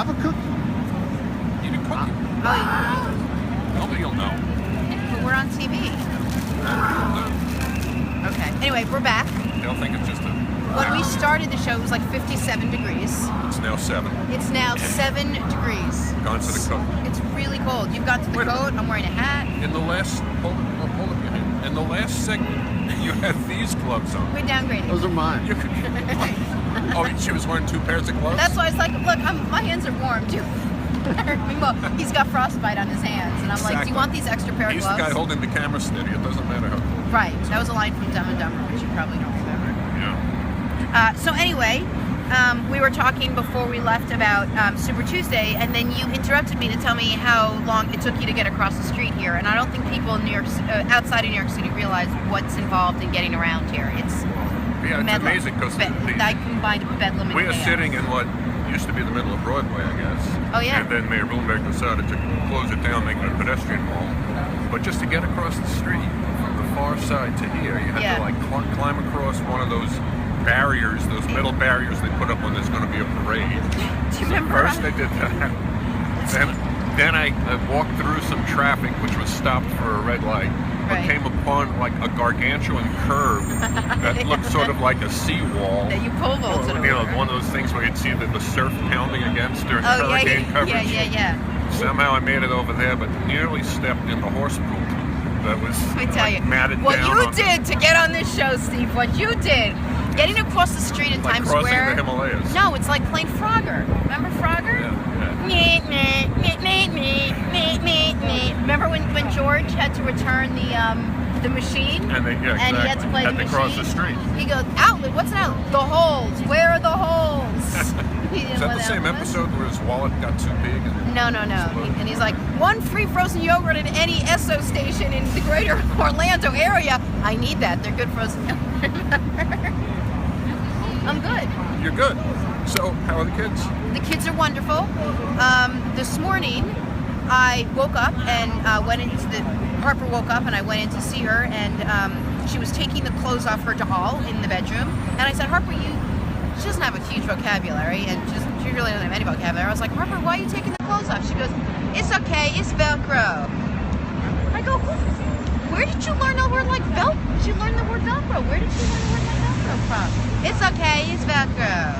have a cookie? Eat a cookie. Oh, Nobody will know. but we're on TV. Okay. Anyway, we're back. They'll think it's just a... When we started the show, it was like 57 degrees. It's now 7. It's now 7 degrees. Gone to the coat. It's really cold. You've got to the Wait a coat. I'm wearing a hat. In the last... Hold up your hand. In the last segment, you had these gloves on. We're downgrading. Those are mine. You could... Oh, she was wearing 2 pairs of gloves? That's why I was like, look, my hands are warm too. Well, he's got frostbite on his hands, and I'm like, do you want these extra pair of He's gloves? the guy holding the camera steady. It doesn't matter how cold. Right. That was a line from Dumb and Dumber, which you probably don't remember. Yeah. So anyway, we were talking before we left about Super Tuesday, and then you interrupted me to tell me how long it took you to get across the street here. And I don't think people in New York, outside of New York City, realize what's involved in getting around here. It's Yeah, it's Bedlam. amazing because I combined bedlam and we are chaos. sitting in what used to be the middle of Broadway, I guess. Oh, yeah. And then Mayor Bloomberg decided to close it down, make it a pedestrian mall. But just to get across the street from the far side to here, you had to like climb across one of those barriers, those metal barriers they put up when there's going to be a parade. Do you remember? First I did that. Then I walked through some traffic which was stopped for a red light. But Right. came upon like a gargantuan curb that looked sort of like a seawall. That you pole vaulted You know, over. one of those things where you'd see the surf pounding against during Oh, yeah, hurricane yeah, coverage. yeah. Somehow I made it over there, but nearly stepped in the horse poop that was Let me tell you, matted what down you on, did to get on this show, Steve, what you did. Getting across the street in like Times crossing Square. the Himalayas. No, it's like playing Frogger. Remember Frogger? Yeah. Remember when George had to return the machine? And they, yeah, And exactly. he had to play the Had to cross machine. the street. He goes, outlet, what's an outlet? The holes. Where are the holes? He didn't Is know that the what same was. episode where his wallet got too big? And No. And he's like, 1 free frozen yogurt at any Esso station in the greater Orlando area. I need that. They're good frozen yogurt. I'm good. You're good. So, how are the kids? The kids are wonderful. This morning, I woke up and went into Harper woke up and I went in to see her, and she was taking the clothes off her doll in the bedroom. And I said, Harper, she doesn't have a huge vocabulary, and she really doesn't have any vocabulary. I was like, Harper, why are you taking the clothes off? She goes, it's okay, it's Velcro. I go, where did you learn the word like Velcro? She learned the word Velcro. Where did you learn the word like Velcro from? It's okay, it's Velcro.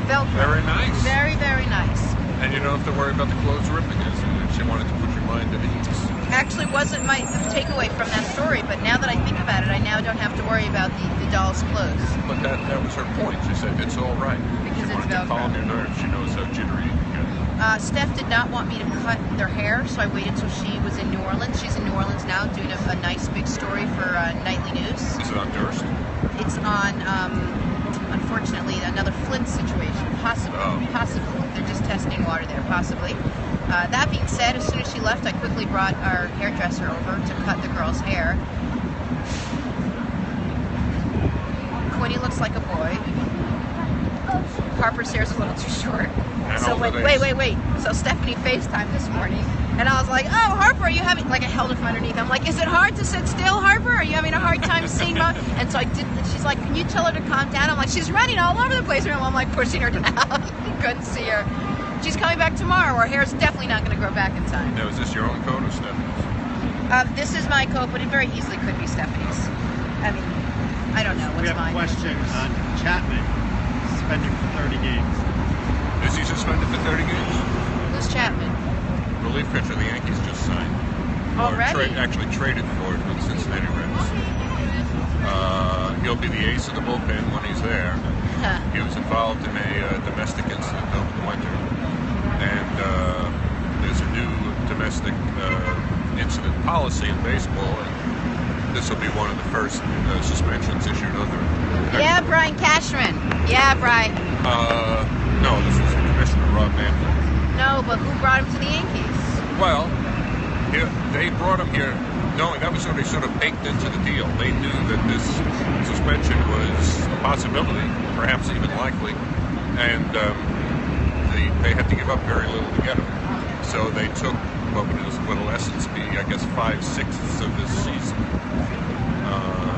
Velcro. Very nice. Very, very nice. And you don't have to worry about the clothes ripping as she wanted to put your mind at ease. Actually wasn't my takeaway from that story, but now that I think about it, I now don't have to worry about the doll's clothes. But that was her point. She said it's all right. Because She it's wanted to Velcro. calm your nerves. She knows how jittery you can get. Steph did not want me to cut their hair, so I waited till she was in New Orleans. She's in New Orleans now doing a nice big story for Nightly News. Is it on Durst? It's on, unfortunately, another Flint situation. Possibly. Oh. Possibly. They're just testing water there, possibly. That being said, as soon as she left, I quickly brought our hairdresser over to cut the girl's hair. Quinny looks like a boy. Harper's hair's a little too short. And So all the wait. So Stephanie FaceTimed this morning, and I was like, "Oh, Harper, are you having?" Like I held it from underneath. I'm like, "Is it hard to sit still, Harper? Are you having a hard time seeing?" And so I did. And she's like, "Can you tell her to calm down?" I'm like, "She's running all over the place." And I'm like pushing her down. Couldn't see her. She's coming back tomorrow. Her hair's definitely not going to grow back in time. Now, is this your own coat or Stephanie's? This is my coat, but it very easily could be Stephanie's. I mean, I don't know We what's have a mine. question on Chapman suspended for 30 games. Is he suspended for 30 games? Who's Chapman? Relief pitcher the Yankees just signed. Already? Actually traded for it with Cincinnati Reds. He'll be the ace of the bullpen when he's there. He was involved in a domestic incident over the winter. And there's a new domestic incident policy in baseball. And this will be one of the first suspensions issued under it. Yeah, Brian Cashman. Yeah, Brian. No, this was Commissioner Rob Manfred. No, but who brought him to the Yankees? Well, they brought him here knowing that was already sort of baked into the deal. They knew that this suspension was a possibility, perhaps even likely, and they had to give up very little to get him. So they took what will essence be, I guess, 5/6 of this season.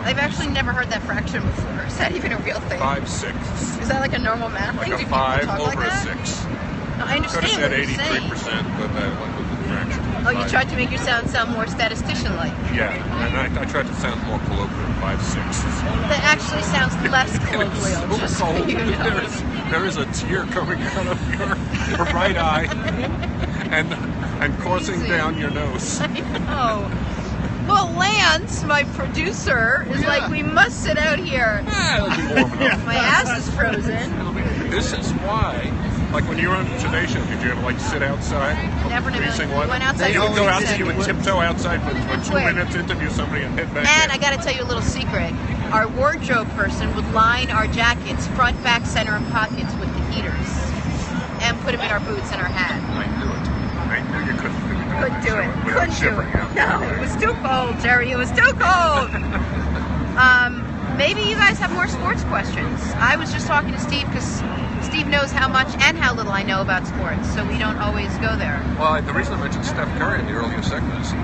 I've actually never heard that fraction before. Is that even a real thing? 5/6. Is that like a normal math Like thing? a Do people 5 talk over like a that? 6. I Could have understand said what you're saying. 83%, but I went with the fraction. Oh, you tried to make your sound more statistician-like. Yeah, and I tried to sound more colloquial, 5/6. That actually sounds less colloquial, It is just so so cold. you know. There is a tear coming out of your right eye and coursing Easy. down your nose. I know. Well, Lance, my producer, is like, we must sit out here. It'll be warm enough. My ass is frozen. This is why, like when you were on the Today Show, did you ever like sit outside? Never in a freezing million. weather? We went outside You would for go 2 outside, you would seconds. tiptoe outside for 2 Wait. minutes, interview somebody, and hit back And in. I got to tell you a little secret. Our wardrobe person would line our jackets front, back, center, and pockets with the heaters, and put them in our boots and our hat. I knew it. I knew you couldn't do it. Couldn't do it. Without Couldn't do shivering it. out. No, it was too cold, Jerry. It was too cold. Maybe you guys have more sports questions. I was just talking to Steve because Steve knows how much and how little I know about sports, so we don't always go there. Well, the reason I mentioned Steph Curry in the earlier segment is he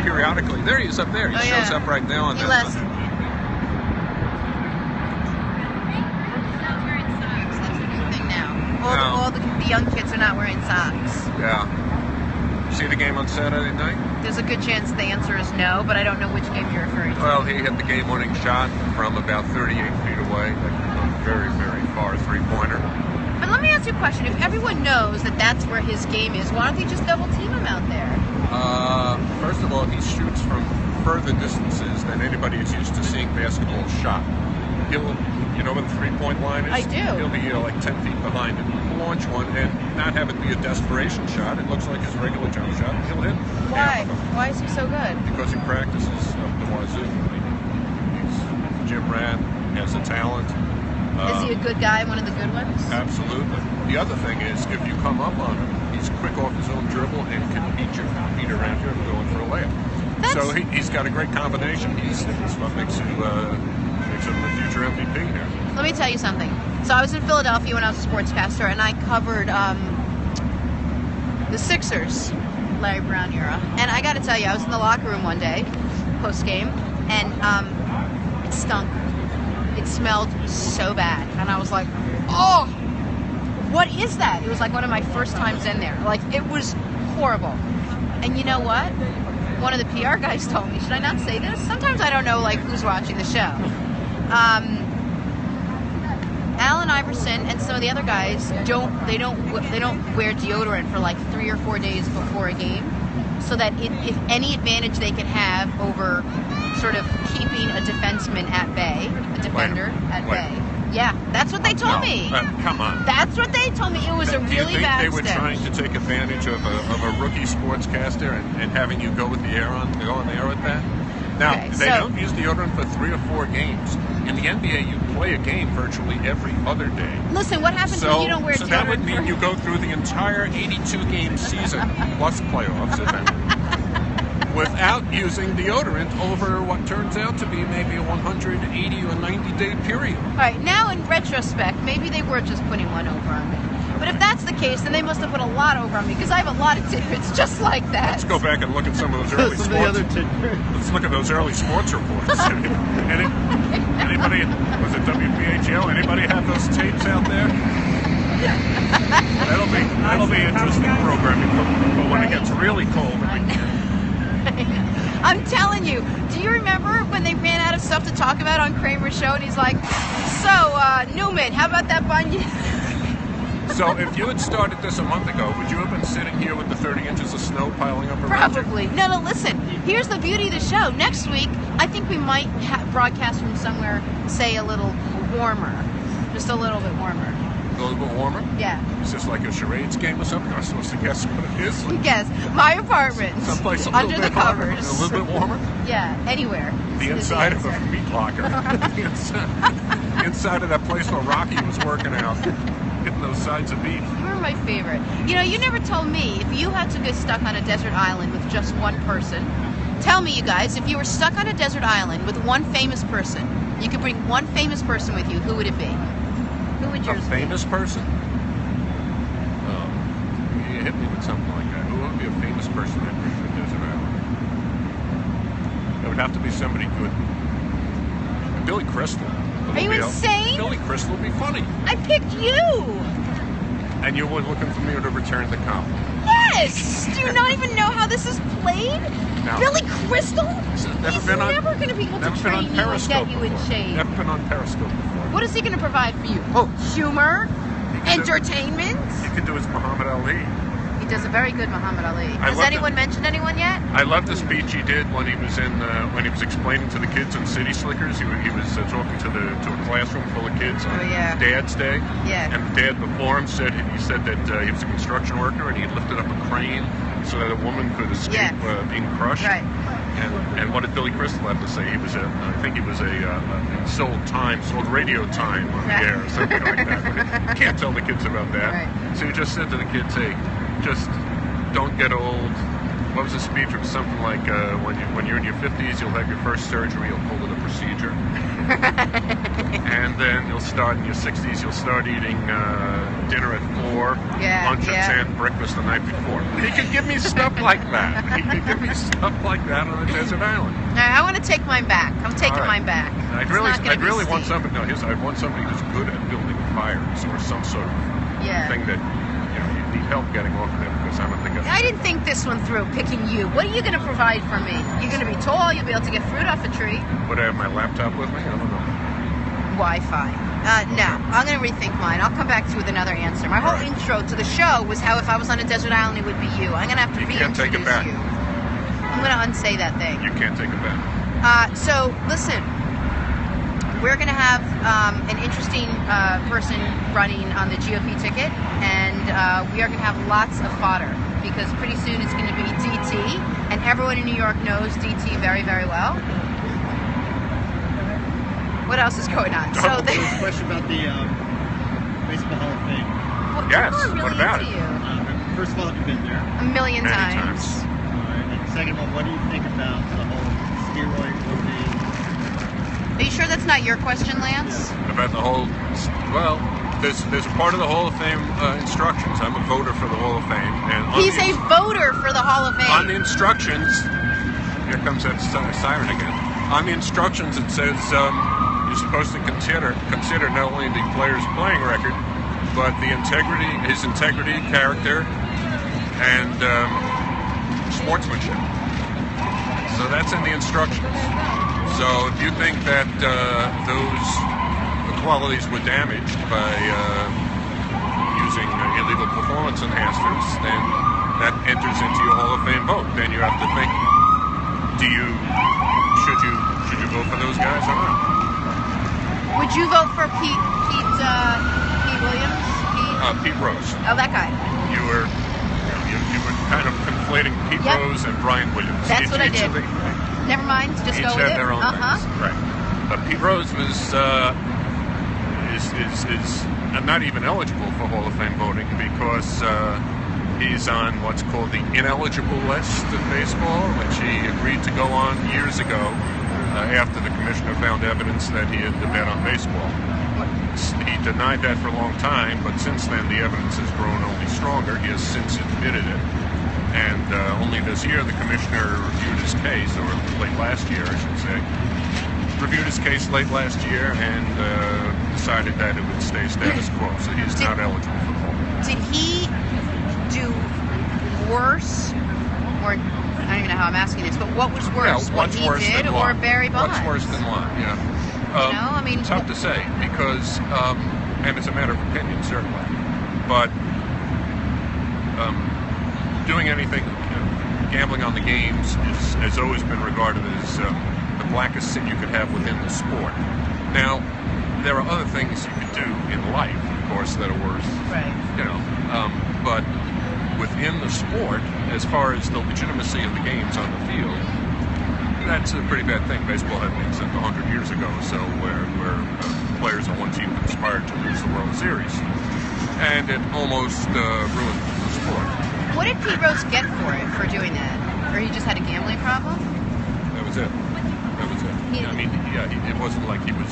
periodically, there he is up there. He Oh, shows yeah. up right now on He that. left. That's a new thing now. All the young kids are not wearing socks. Yeah. See the game on Saturday night? There's a good chance the answer is no, but I don't know which game you're referring to. Well, he hit the game-winning shot from about 38 feet away. A very, very far three-pointer. But let me ask you a question. If everyone knows that that's where his game is, why don't they just double team him out there? First of all, he shoots from further distances than anybody is used to seeing basketball shot. He'll, you know where the three-point line is? I do. He'll be like 10 feet behind it. He'll launch one and not have it be a desperation shot. It looks like his regular jump shot. He'll hit Why? half of them Why is he so good? because he practices up the wazoo. He's a gym rat, has the talent. Is he a good guy, one of the good ones? Absolutely. The other thing is, if you come up on him, he's quick off his own dribble and can beat around you and go in for a layup. So he's got a great combination. He's what makes him the future MVP here. Let me tell you something. So I was in Philadelphia when I was a sportscaster, and I covered the Sixers, Larry Brown era. And I got to tell you, I was in the locker room one day, post game, and it stunk. It smelled so bad, and I was like, "Oh, what is that?" It was like one of my first times in there. Like, it was horrible. And you know what? One of the PR guys told me, should I not say this? Sometimes I don't know, like, who's watching the show. Allen Iverson and some of the other guys don't wear deodorant for like 3 or 4 days before a game, so that if any advantage they can have over sort of keeping a defenseman at bay, a defender at bay. Yeah, that's what they told me. Come on. That's what they told me. It was a Do you really think bad they were stench. trying to take advantage of a rookie sportscaster and having you go with the air on the air with that? Now, Okay, they so- don't use deodorant for 3 or 4 games. In the NBA, you play a game virtually every other day. Listen, what happens So, when you don't wear so deodorant? that would mean for- you go through the entire 82-game season plus playoffs event without using deodorant over what turns out to be maybe a 180 or 90-day period. All right, now in retrospect, maybe they were just putting one over on me. But if that's the case, then they must have put a lot over on me, because I have a lot of tidbits just like that. Let's go back and look at some of those early Some of the sports. other tidbits. Let's look at those early sports reports. Anybody, was it WPHL? Anybody have those tapes out there? That'll be interesting programming for when it gets really cold. I'm telling you, do you remember when they ran out of stuff to talk about on Kramer's show, and he's like, so, Newman, how about that bunion? So if you had started this a month ago, would you have been sitting here with the 30 inches of snow piling up around you? Probably. No, listen. Here's the beauty of the show. Next week, I think we might broadcast from somewhere, say, a little warmer. Just a little bit warmer. A little bit warmer? Yeah. Is this like a charades game or something? I'm supposed to guess what it is? Guess. My apartment. Someplace a little Under bit the hotter, covers. a little bit warmer? Yeah, anywhere. The is inside of a answer. meat locker. inside of that place where Rocky was working out, hitting those sides of beef. You were my favorite. You know, you never told me if you had to get stuck on a desert island with just one person. Tell me, you guys, if you were stuck on a desert island with one famous person, you could bring one famous person with you, who would it be? Who would yours A famous person? Oh, you hit me with something like that. Who would be a famous person that brings to a desert island? It would have to be somebody good. Billy Crystal. Are you insane? Billy Crystal would be funny. be? I picked you! And you were looking for me to return the compliment. Yes! Do you not even know how this is played? No. Billy Crystal? He's He's been on- never going to be able to Never been train on you and Periscope get you in before. shape. Never been on Periscope before. What is he going to provide for you? Oh, humor? can do- Entertainment? You could do as Muhammad Ali. He does a very good Muhammad Ali. Has loved anyone it. mentioned anyone yet? I loved the speech he did when he was when he was explaining to the kids in City Slickers. He was talking to a classroom full of kids on Oh, yeah. Dad's Day. Yeah. And the dad before him said that he was a construction worker and he lifted up a crane so that a woman could escape being crushed. Right. And what did Billy Crystal have to say? He was I think he was sold radio time on the air or something like that. But you can't tell the kids about that. Right. So he just said to the kids, hey, just don't get old. What was the speech? It was something like, when you're in your 50s, you'll have your first surgery, you'll call it a procedure. And then you'll start in your 60s, you'll start eating dinner at 4, lunch at 10, breakfast the night before. He could give me stuff like that. He could give me stuff like that on a desert island. All right, I want to take mine back. I'm taking All right. mine back. I'd It's really, not gonna I'd be really want Steve. somebody. No, I want somebody who's good at building fires or some sort of thing that you need help getting off of there because I don't think I didn't think this one through, picking you. What are you going to provide for me? You're going to be tall. You'll be able to get fruit off a tree. Would I have my laptop with me? I don't know. Wi-Fi. No, I'm going to rethink mine. I'll come back to you with another answer. My whole All right. intro to the show was how if I was on a desert island, it would be you. I'm going to have to You can't take it reintroduce back. you. I'm going to unsay that thing. You can't take it back. So, listen. We're going to have an interesting person running on the GOP ticket, and we are going to have lots of fodder because pretty soon it's going to be DT, and everyone in New York knows DT very, very well. What else is going on? So There was a question about the Baseball Hall of Fame. Yes, people are really what about into it? you. First of all, have you been there? A million Many times. times. All right. And second of all, what do you think about the whole steroid voting? Are you sure that's not your question, Lance? About the whole, well, there's a part of the Hall of Fame instructions. I'm a voter for the Hall of Fame, and on He's the, a voter for the Hall of Fame. on the instructions. Here comes that siren again. On the instructions, it says you're supposed to consider not only the player's playing record, but his integrity, character, and sportsmanship. So that's in the instructions. So if you think that those qualities were damaged by using illegal performance enhancers, then that enters into your Hall of Fame vote. Then you have to think: should you vote for those guys or not? Would you vote for Pete Williams? Pete Rose. Oh, that guy. You were kind of conflating Pete Yep. Rose and Brian Williams. That's what I Each did. of the- Never mind. Just Each go with have it. their own Uh-huh. things. Right. But Pete Rose was is not even eligible for Hall of Fame voting because he's on what's called the ineligible list of baseball, which he agreed to go on years ago after the commissioner found evidence that he had bet on baseball. He denied that for a long time, but since then the evidence has grown only stronger. He has since admitted it. And only this year the commissioner reviewed his case, or late last year, I should say, reviewed his case late last year and decided that it would stay status quo. So he's not eligible for the vote. Did he do worse, or I don't even know how I'm asking this, but what was worse, Yeah, what what's he worse did than or what? Barry Bonds? What's worse than what? Yeah. I mean, tough to say because, and it's a matter of opinion certainly, but doing anything, gambling on the games has always been regarded as the blackest sin you could have within the sport. Now, there are other things you could do in life, of course, that are worse. Right. But within the sport, as far as the legitimacy of the games on the field, that's a pretty bad thing. Baseball had things 100 years ago, so where players on one team conspired to lose the World Series, and it almost ruined the sport. What did Pete Rose get for it, for doing that? Or he just had a gambling problem? That was it. I mean, it wasn't like he was.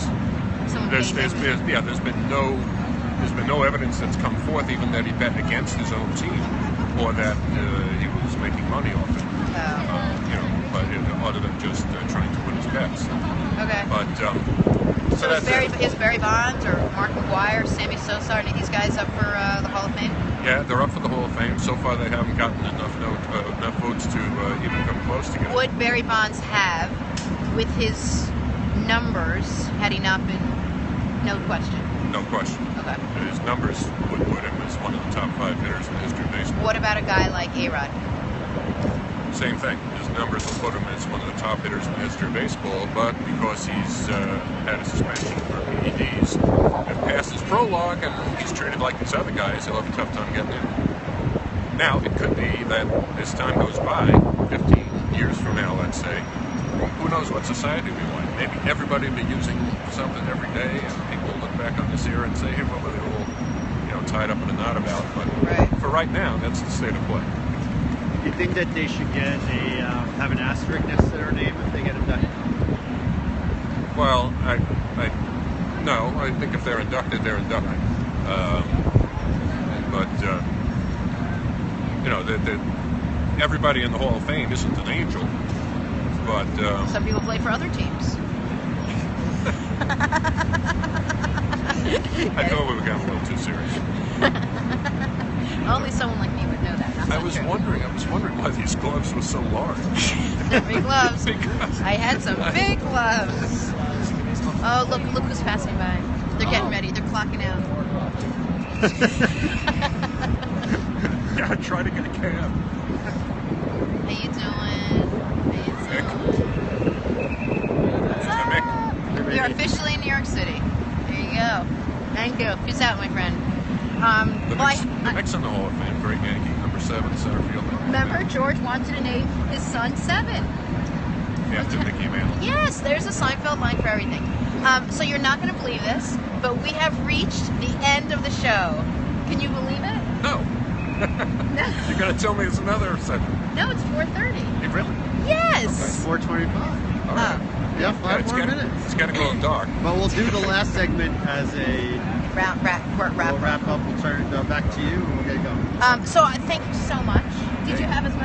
Someone There's paid him. been no evidence that's come forth, even that he bet against his own team, or that he was making money off it. But other than just trying to win his bets. Okay. But So that's it. is Barry Bonds or Mark McGwire, Sammy Sosa, are any of these guys up for the Hall of Fame? Yeah, they're up for the Hall of Fame. So far, they haven't gotten enough votes to even come close to getting. Would Barry Bonds have, with his numbers, had he not been? No question. No question. Okay. His numbers would put him as one of the top 5 hitters in the history of baseball. What about a guy like A-Rod? Same thing. His numbers will put him as one of the top hitters in the history of baseball, but because he's had a suspension for PEDs and passed his prologue and he's treated like these other guys, he'll have a tough time getting in. Now, it could be that as time goes by, 15 years from now, let's say, who knows what society will be like. Maybe everybody will be using something every day, and people will look back on this era and say, hey, what were they all, tied up in a knot about? But Right. for right now, that's the state of play. Do you think that they should get have an asterisk next to their name if they get inducted? Well, no. I think if they're inducted, they're inducted. But everybody in the Hall of Fame isn't an angel. But Some people play for other teams. I thought we were getting a little too serious. Only someone like me would know that. That's I not was true. wondering why these gloves were so large. They're big gloves. Because I had some big gloves. Oh, look who's passing by. They're getting ready. They're clocking out. yeah, try to get a cab. How you doing? Mick. What's up? We are officially in New York City. There you go. Thank you. Peace out, my friend. The Mick's in the Hall of Fame. Great Yankee, number 7, center fielder. Remember, George wanted to name his son 7. After Mickey Mantle. Yes, there's a Seinfeld line for everything. So you're not going to believe this, but we have reached the end of the show. Can you believe it? No. No. You're going to tell me it's another segment. No, it's 4:30. Hey, really? Yes. It's 4:25. All right. Yeah, 5 more minutes. It's getting a little dark. But we'll do the last segment as a Wrap we'll wrap up. We'll turn it back to you and we'll get going. So thank you so much. Did you have as much?